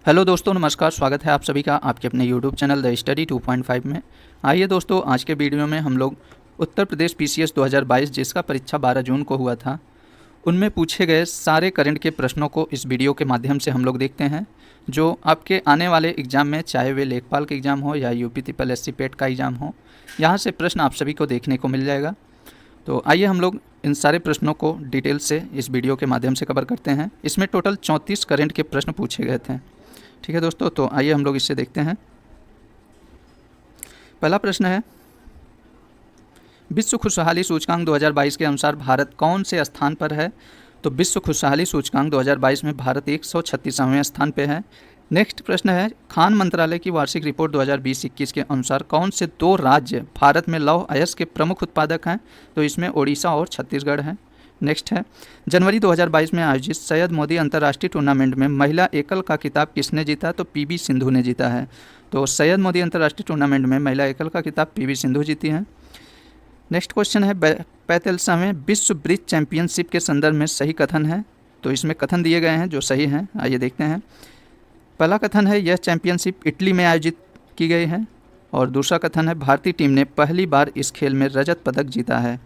Hello दोस्तों, नमस्कार। स्वागत है आप सभी का आपके अपने यूट्यूब चैनल द स्टडी 2.5 में। आइए दोस्तों, आज के वीडियो में हम लोग उत्तर प्रदेश पीसीएस 2022 जिसका परीक्षा 12 जून को हुआ था, उनमें पूछे गए सारे करंट के प्रश्नों को इस वीडियो के माध्यम से हम लोग देखते हैं, जो आपके आने वाले एग्ज़ाम में, चाहे वे लेखपाल का एग्ज़ाम हो या यूपी ट्रिपल एससी पेट का एग्ज़ाम हो, यहाँ से प्रश्न आप सभी को देखने को मिल जाएगा। तो आइए हम लोग इन सारे प्रश्नों को डिटेल से इस वीडियो के माध्यम से कवर करते हैं। इसमें टोटल 34 करंट के प्रश्न पूछे गए थे। ठीक है दोस्तों, तो आइए हम लोग इससे देखते हैं। पहला प्रश्न है, विश्व खुशहाली सूचकांक 2022 के अनुसार भारत कौन से स्थान पर है? तो विश्व खुशहाली सूचकांक 2022 में भारत 136वें स्थान पे है। नेक्स्ट प्रश्न है, खान मंत्रालय की वार्षिक रिपोर्ट 2020-21 के अनुसार कौन से दो राज्य भारत में लौह अयस्क के प्रमुख उत्पादक हैं? तो इसमें ओडिशा और छत्तीसगढ़ हैं। नेक्स्ट है, जनवरी 2022 में आयोजित सैयद मोदी अंतर्राष्ट्रीय टूर्नामेंट में महिला एकल का खिताब किसने जीता? तो पीवी सिंधु ने जीता है। तो सैयद मोदी अंतर्राष्ट्रीय टूर्नामेंट में महिला एकल का खिताब पीवी सिंधु जीती हैं। नेक्स्ट क्वेश्चन है, 45वें विश्व ब्रिज चैंपियनशिप के संदर्भ में सही कथन है? तो इसमें कथन दिए गए हैं जो सही हैं, आइए देखते हैं। पहला कथन है, यह चैंपियनशिप इटली में आयोजित की गई है। और दूसरा कथन है, भारतीय टीम ने पहली बार इस खेल में रजत पदक जीता है।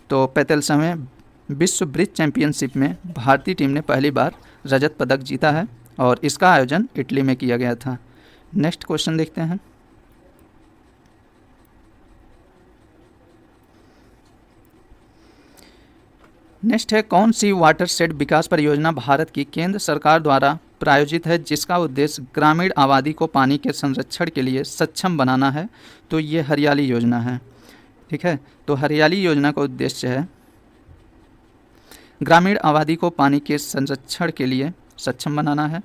तो 45वें विश्व ब्रिज चैंपियनशिप में भारतीय टीम ने पहली बार रजत पदक जीता है और इसका आयोजन इटली में किया गया था। नेक्स्ट क्वेश्चन देखते हैं। नेक्स्ट है, कौन सी वाटरशेड विकास परियोजना भारत की केंद्र सरकार द्वारा प्रायोजित है जिसका उद्देश्य ग्रामीण आबादी को पानी के संरक्षण के लिए सक्षम बनाना है? तो ये हरियाली योजना है। ठीक है, तो हरियाली योजना का उद्देश्य है ग्रामीण आबादी को पानी के संरक्षण के लिए सक्षम बनाना है।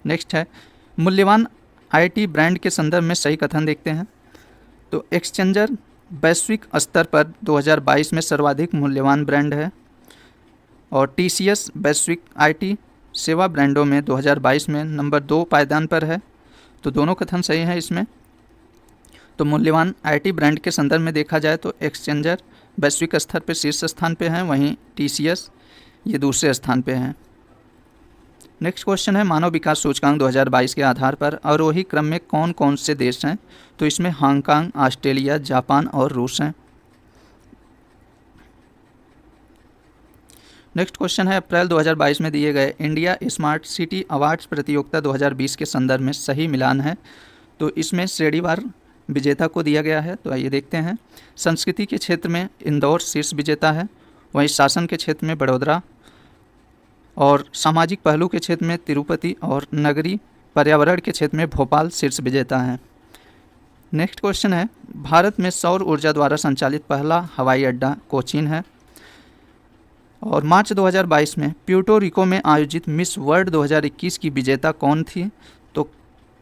नेक्स्ट है, मूल्यवान आईटी ब्रांड के संदर्भ में सही कथन देखते हैं। तो एक्सचेंजर वैश्विक स्तर पर 2022 में सर्वाधिक मूल्यवान ब्रांड है और टीसीएस वैश्विक आईटी सेवा ब्रांडों में 2022 में नंबर 2 पायदान पर है। तो दोनों कथन सही हैं इसमें। तो मूल्यवान आईटी ब्रांड के संदर्भ में देखा जाए तो एक्सचेंजर वैश्विक स्तर पर शीर्ष स्थान पे हैं, वहीं टीसीएस ये दूसरे स्थान पे हैं। नेक्स्ट क्वेश्चन है, मानव विकास सूचकांक 2022 के आधार पर आरोही क्रम में कौन कौन से देश हैं? तो इसमें हांगकांग, ऑस्ट्रेलिया, जापान और रूस हैं। नेक्स्ट क्वेश्चन है, अप्रैल 2022 में दिए गए इंडिया स्मार्ट सिटी अवार्ड्स प्रतियोगिता 2020 के संदर्भ में सही मिलान है? तो इसमें श्रेणीवार विजेता को दिया गया है। तो आइए देखते हैं। संस्कृति के क्षेत्र में इंदौर शीर्ष विजेता है, वहीं शासन के क्षेत्र में बड़ौदा और सामाजिक पहलू के क्षेत्र में तिरुपति और नगरीय पर्यावरण के क्षेत्र में भोपाल शीर्ष विजेता है। नेक्स्ट क्वेश्चन है, भारत में सौर ऊर्जा द्वारा संचालित पहला हवाई अड्डा कोचीन है। और मार्च 2022 में प्यूर्टो रिको में आयोजित मिस वर्ल्ड 2021 की विजेता कौन थी? तो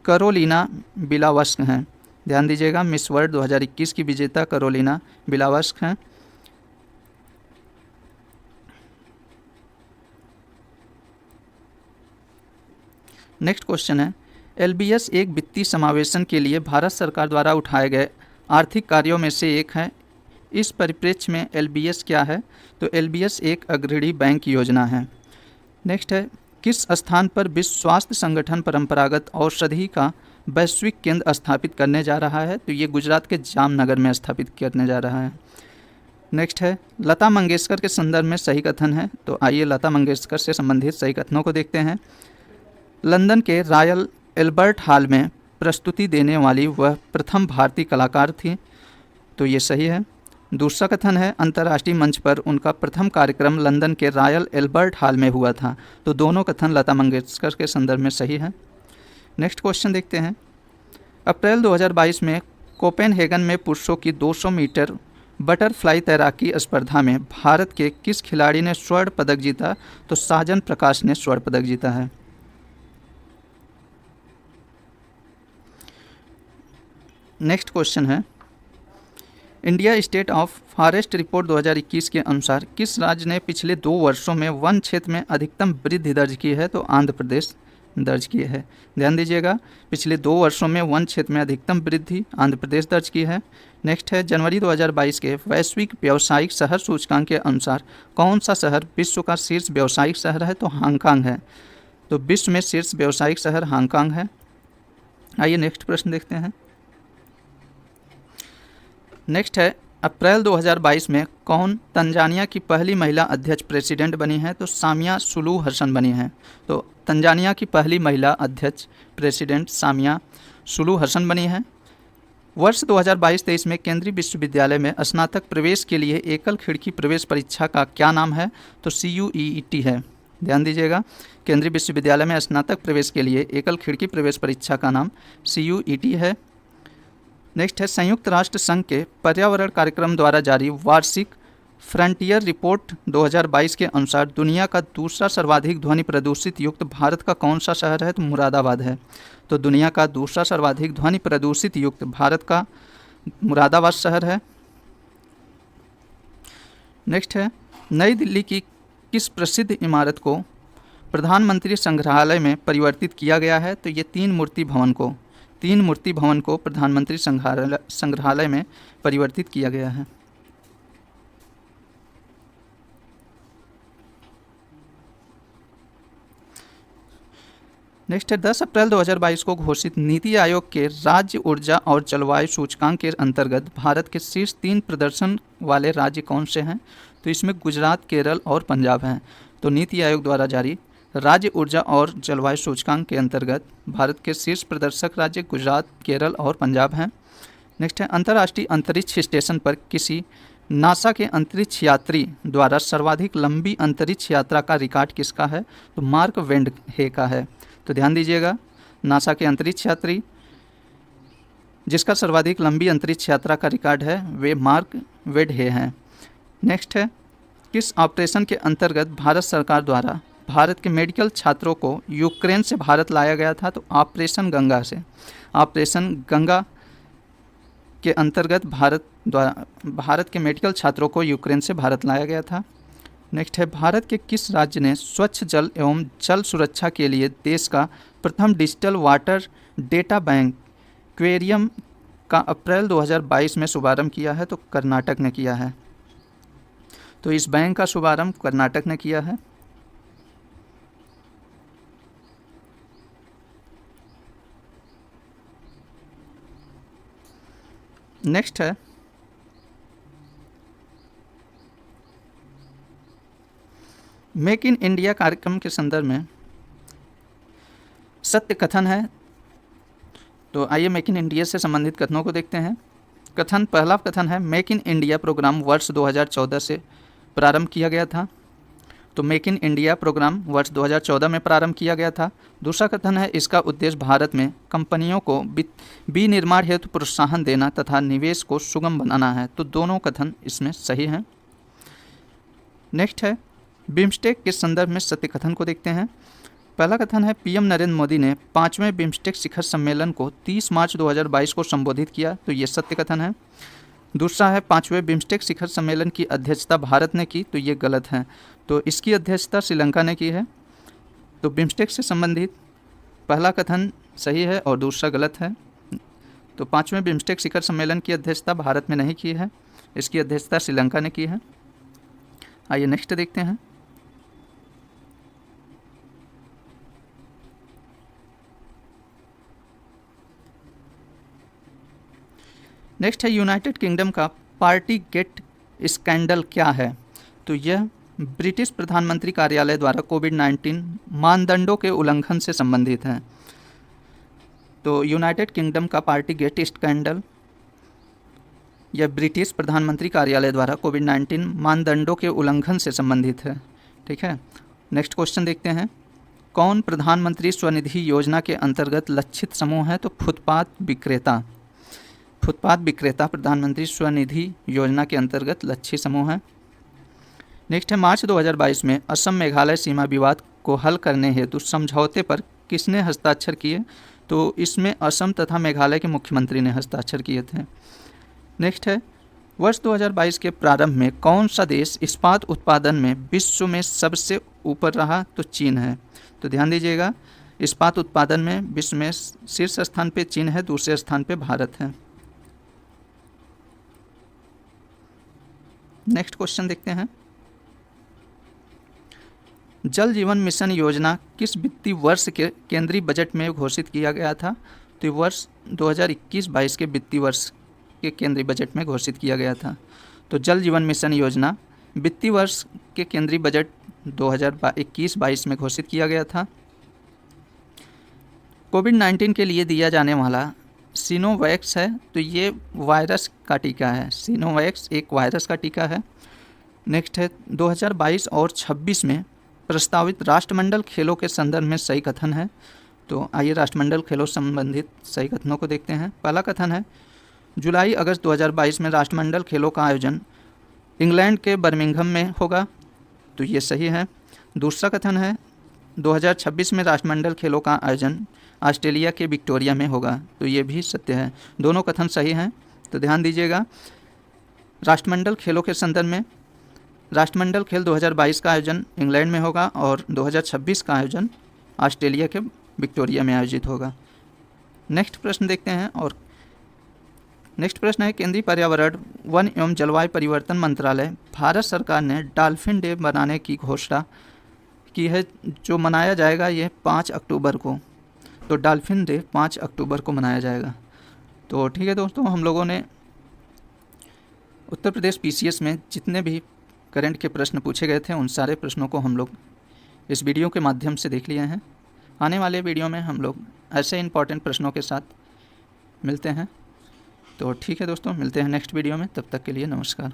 कैरोलिना बिलावस्क हैं। ध्यान दीजिएगा, मिस वर्ल्ड 2021 की विजेता कैरोलिना बिलावस्क हैं। नेक्स्ट क्वेश्चन है, एलबीएस एक वित्तीय समावेशन के लिए भारत सरकार द्वारा उठाए गए आर्थिक कार्यों में से एक है। इस परिप्रेक्ष्य में एलबीएस क्या है? तो एलबीएस एक अग्रणी बैंक योजना है। नेक्स्ट है, किस स्थान पर विश्व स्वास्थ्य संगठन परंपरागत औषधि का वैश्विक केंद्र स्थापित करने जा रहा है? तो ये गुजरात के जामनगर में स्थापित करने जा रहा है। नेक्स्ट है, लता मंगेशकर के संदर्भ में सही कथन है। तो आइए लता मंगेशकर से संबंधित सही कथनों को देखते हैं। लंदन के रॉयल एल्बर्ट हॉल में प्रस्तुति देने वाली वह प्रथम भारतीय कलाकार थी। तो ये सही है। दूसरा कथन है, अंतर्राष्ट्रीय मंच पर उनका प्रथम कार्यक्रम लंदन के रॉयल एल्बर्ट हॉल में हुआ था। तो दोनों कथन लता मंगेशकर के संदर्भ में सही है। नेक्स्ट क्वेश्चन देखते हैं, अप्रैल 2022 में कोपेनहेगन में पुरुषों की 200 मीटर बटरफ्लाई तैराकी स्पर्धा में भारत के किस खिलाड़ी ने स्वर्ण पदक जीता? तो साजन प्रकाश ने स्वर्ण पदक जीता है। नेक्स्ट क्वेश्चन है, India state of forest report 2021 के अनुसार किस राज्य ने पिछले 2 वर्षों में वन क्षेत्र में अधिकतम वृद्धि दर्ज की है? तो आंध्र प्रदेश दर्ज किए हैं। ध्यान दीजिएगा, पिछले 2 वर्षों में वन क्षेत्र में अधिकतम वृद्धि आंध्र प्रदेश दर्ज की है। नेक्स्ट है, जनवरी 2022 के वैश्विक व्यावसायिक शहर सूचकांक के अनुसार कौन सा शहर विश्व का शीर्ष व्यावसायिक शहर है? तो हांगकांग है। तो विश्व में शीर्ष व्यावसायिक शहर हांगकांग है। आइए नेक्स्ट प्रश्न देखते हैं। नेक्स्ट है, अप्रैल 2022 में कौन तंजानिया की पहली महिला अध्यक्ष प्रेसिडेंट बनी है? तो सामिया सुलूहु हसन बनी है। तो तंजानिया की पहली महिला अध्यक्ष प्रेसिडेंट सामिया सुलूहु हसन बनी है। वर्ष 2022-23 में केंद्रीय विश्वविद्यालय में स्नातक प्रवेश के लिए एकल खिड़की प्रवेश परीक्षा का क्या नाम है? तो CUET है। ध्यान दीजिएगा, केंद्रीय विश्वविद्यालय में स्नातक प्रवेश के लिए एकल खिड़की प्रवेश परीक्षा का नाम CUET है। नेक्स्ट है, संयुक्त राष्ट्र संघ के पर्यावरण कार्यक्रम द्वारा जारी वार्षिक फ्रंटियर रिपोर्ट 2022 के अनुसार दुनिया का दूसरा सर्वाधिक ध्वनि प्रदूषित युक्त भारत का कौन सा शहर है? तो मुरादाबाद है। तो दुनिया का दूसरा सर्वाधिक ध्वनि प्रदूषित युक्त भारत का मुरादाबाद शहर है। नेक्स्ट है, नई दिल्ली की किस प्रसिद्ध इमारत को प्रधानमंत्री संग्रहालय में परिवर्तित किया गया है? तो ये तीन मूर्ति भवन को प्रधानमंत्री संग्रहालय में परिवर्तित किया गया है। नेक्स्ट है, 10 अप्रैल 2022 को घोषित नीति आयोग के राज्य ऊर्जा और जलवायु सूचकांक के अंतर्गत भारत के शीर्ष 3 प्रदर्शन वाले राज्य कौन से हैं? तो इसमें गुजरात, केरल और पंजाब हैं। तो नीति आयोग द्वारा जारी राज्य ऊर्जा और जलवायु सूचकांक के अंतर्गत भारत के शीर्ष प्रदर्शक राज्य गुजरात, केरल और पंजाब हैं। नेक्स्ट है, अंतर्राष्ट्रीय अंतरिक्ष स्टेशन पर किसी नासा के अंतरिक्ष यात्री द्वारा सर्वाधिक लंबी अंतरिक्ष यात्रा का रिकॉर्ड किसका है? तो मार्क वेंडहे का है। तो ध्यान दीजिएगा, नासा के अंतरिक्ष यात्री जिसका सर्वाधिक लंबी अंतरिक्ष यात्रा का रिकॉर्ड है वे मार्क वेंडहे हैं। नेक्स्ट है, किस ऑपरेशन के अंतर्गत भारत सरकार द्वारा भारत के मेडिकल छात्रों को यूक्रेन से भारत लाया गया था? तो ऑपरेशन गंगा से। ऑपरेशन गंगा के अंतर्गत भारत के मेडिकल छात्रों को यूक्रेन से भारत लाया गया था। नेक्स्ट है, भारत के किस राज्य ने स्वच्छ जल एवं जल सुरक्षा के लिए देश का प्रथम digital water data bank Querium का अप्रैल 2022 में शुभारंभ किया है? तो कर्नाटक ने किया है। तो इस बैंक का शुभारंभ कर्नाटक ने किया है। नेक्स्ट है, मेक इन इंडिया कार्यक्रम के संदर्भ में सत्य कथन है। तो आइए मेक इन इंडिया से संबंधित कथनों को देखते हैं। पहला कथन है, मेक इन इंडिया प्रोग्राम वर्ष 2014 से प्रारंभ किया गया था। तो मेक इन इंडिया प्रोग्राम वर्ष 2014 में प्रारंभ किया गया था। दूसरा कथन है, इसका उद्देश्य भारत में कंपनियों को विनिर्माण हेतु प्रोत्साहन देना तथा निवेश को सुगम बनाना है। तो दोनों कथन इसमें सही हैं। नेक्स्ट है, बिम्स्टेक के संदर्भ में सत्य कथन को देखते हैं। पहला कथन है, पीएम नरेंद्र मोदी ने 5वें बिम्स्टेक शिखर सम्मेलन को 30 मार्च 2022 को संबोधित किया। तो ये सत्य कथन है। दूसरा है, 5वें बिम्स्टेक शिखर सम्मेलन की अध्यक्षता भारत ने की। तो ये गलत है। तो इसकी अध्यक्षता श्रीलंका ने की है। तो बिम्स्टेक से संबंधित पहला कथन सही है और दूसरा गलत है। तो 5वें बिम्स्टेक शिखर सम्मेलन की अध्यक्षता भारत में नहीं की है, इसकी अध्यक्षता श्रीलंका ने की है। आइए नेक्स्ट देखते हैं। नेक्स्ट है, यूनाइटेड किंगडम का पार्टी गेट स्कैंडल क्या है? तो यह ब्रिटिश प्रधानमंत्री कार्यालय द्वारा कोविड-19 मानदंडों के उल्लंघन से संबंधित है। तो यूनाइटेड किंगडम का पार्टी गेट स्कैंडल यह ब्रिटिश प्रधानमंत्री कार्यालय द्वारा कोविड-19 मानदंडों के उल्लंघन से संबंधित है। ठीक है, नेक्स्ट क्वेश्चन देखते हैं। कौन प्रधानमंत्री स्वनिधि योजना के अंतर्गत लक्षित समूह है? तो फुटपाथ विक्रेता प्रधानमंत्री स्वनिधि योजना के अंतर्गत लक्षित समूह है। नेक्स्ट है, मार्च 2022 में असम मेघालय सीमा विवाद को हल करने हेतु समझौते पर किसने हस्ताक्षर किए? तो इसमें असम तथा मेघालय के मुख्यमंत्री ने हस्ताक्षर किए थे। नेक्स्ट है, वर्ष 2022 के प्रारंभ में कौन सा देश इस्पात उत्पादन में विश्व में सबसे ऊपर रहा? तो चीन है। तो ध्यान दीजिएगा, इस्पात उत्पादन में विश्व में शीर्ष स्थान पे चीन है, दूसरे स्थान पे भारत है। नेक्स्ट क्वेश्चन देखते हैं। जल जीवन मिशन योजना किस वित्तीय वर्ष के केंद्रीय बजट में घोषित किया गया था? तो ये वर्ष 2021-22 के वित्तीय वर्ष के केंद्रीय बजट में घोषित किया गया था। तो जल जीवन मिशन योजना वित्तीय वर्ष के केंद्रीय बजट 2021-22 में घोषित किया गया था। कोविड-19 के लिए दिया जाने वाला सिनोवैक्स है, तो ये वायरस का टीका है। सिनोवैक्स एक वायरस का टीका है। नेक्स्ट है 2022 और 26 में प्रस्तावित राष्ट्रमंडल खेलों के संदर्भ में सही कथन है। तो आइए राष्ट्रमंडल खेलों संबंधित सही कथनों को देखते हैं। पहला कथन है जुलाई अगस्त 2022 में राष्ट्रमंडल खेलों का आयोजन इंग्लैंड के बर्मिंघम में होगा, तो ये सही है। दूसरा कथन है 2026 में राष्ट्रमंडल खेलों का आयोजन ऑस्ट्रेलिया के विक्टोरिया में होगा, तो ये भी सत्य है। दोनों कथन सही हैं, तो ध्यान दीजिएगा। राष्ट्रमंडल खेलों के संदर्भ में राष्ट्रमंडल खेल 2022 का आयोजन इंग्लैंड में होगा और 2026 का आयोजन ऑस्ट्रेलिया के विक्टोरिया में आयोजित होगा। नेक्स्ट प्रश्न देखते हैं। और नेक्स्ट प्रश्न है केंद्रीय पर्यावरण वन एवं जलवायु परिवर्तन मंत्रालय भारत सरकार ने डॉल्फिन डे बनाने की घोषणा की है, जो मनाया जाएगा ये 5 अक्टूबर को। तो डॉल्फिन डे 5 अक्टूबर को मनाया जाएगा। तो ठीक है दोस्तों, हम लोगों ने उत्तर प्रदेश पीसीएस में जितने भी करंट के प्रश्न पूछे गए थे उन सारे प्रश्नों को हम लोग इस वीडियो के माध्यम से देख लिए हैं। आने वाले वीडियो में हम लोग ऐसे इंपॉर्टेंट प्रश्नों के साथ मिलते हैं। तो ठीक है दोस्तों, मिलते हैं नेक्स्ट वीडियो में। तब तक के लिए नमस्कार।